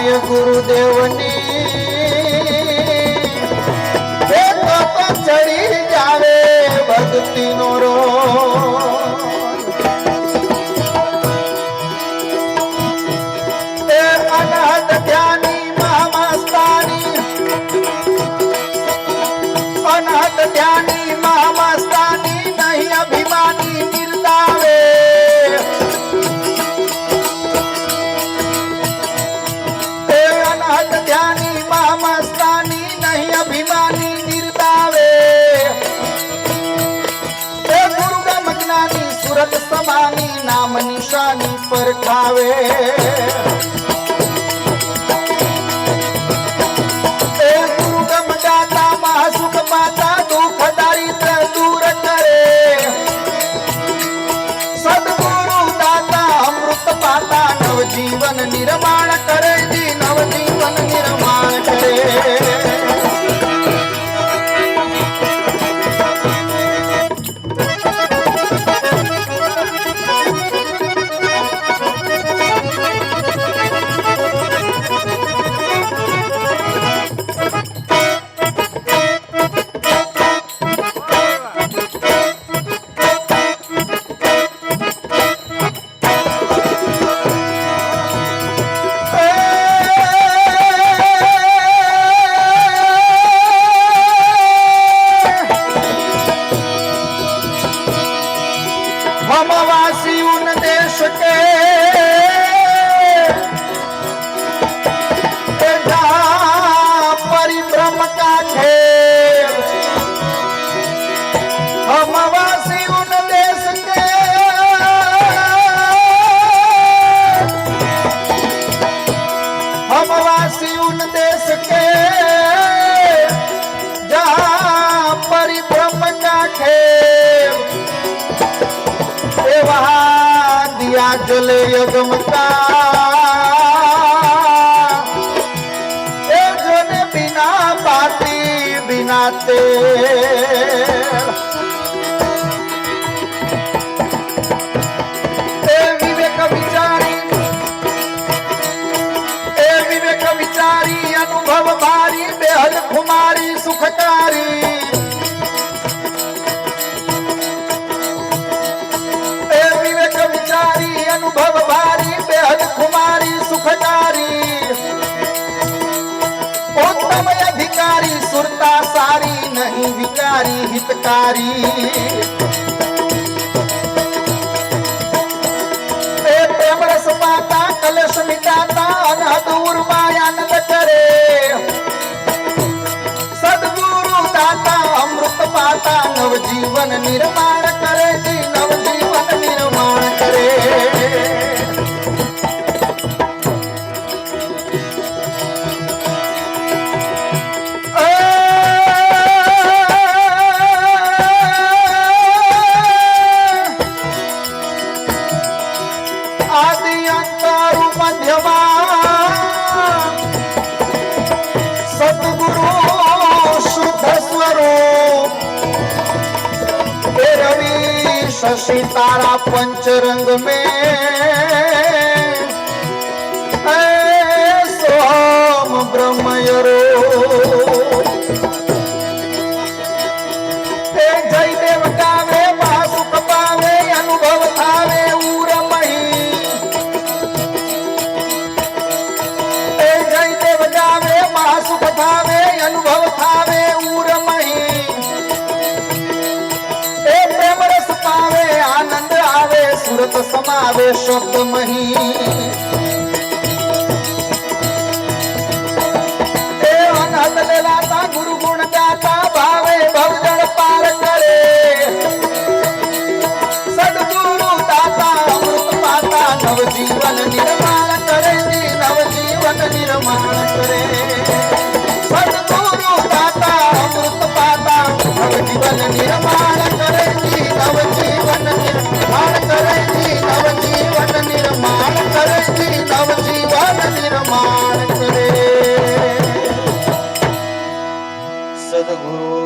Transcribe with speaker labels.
Speaker 1: થાય ગુરુદેવની ચડી જાવે ભક્તિનો રો અનહદ ધ્યાની મહામસ્તાની અનહદ ધ્યાની મહામસ્તાની નહીં અભિમાની નિર્દાવે અનહદ ધ્યાની મહામસ્તાની નહીં અભિમાની નિર્દાવે ગુરુગમ જ્ઞાની સુરત સમાની નામ નિશાની પર ખાવે સુખ પાતા દુઃખ દારિદ્ર દૂર કરે સદગુરુ દાતા અમૃત પાતા નવજીવન નિર્માણ કરે જી નવજીવન નિર્માણ કરે हमवासी उन देश के परिभ्रम का खेल हमवासी उन देश के हमवासी उन देश के जहाँ परिभ्रम का खेल वहाँ दिया जले यगमता जोने बिना बाती बिना तेल विवेक विचारी अनुभव भारी बेहद खुमारी सुखकारी अनुभव भारी बेहद कुमारी सुखकारी उत्तम अधिकारी सुरता सारी नहीं विकारी हितकारी प्रेम रस पाता कलश मिटाता अनहद उर्मायानंद करे सदगुरु दाता अमृत पाता नवजीवन निर्माण करे जी नवजीवन निर्माण करे आदि अंतर मध्यमा सतगुरु शुद्ध स्वरूप रवि शशि तारा पंचरंग में सोम ब्रह्मयरो जय देव गावे महासुख पावे अनुभव थावे उरमही जय देव गावे महासुख थावे अनुभव थावे उरमही प्रेम रस पावे आनंद आवे सुरत समावे शब्द मही अनहद लेलाता गुरु गुण गाता भावे भवजन पार करे सदगुरु दाता अमृत पाता नवजीवन निर्माण करे जी नवजीवन निर्माण करे सदगुरु दाता अमृत पाता नवजीवन निर्माण करे जी नवजीवन निर्माण करे जी नवजीवन निर्माण करे जी नवजीवन निर्माण करे सदगुरु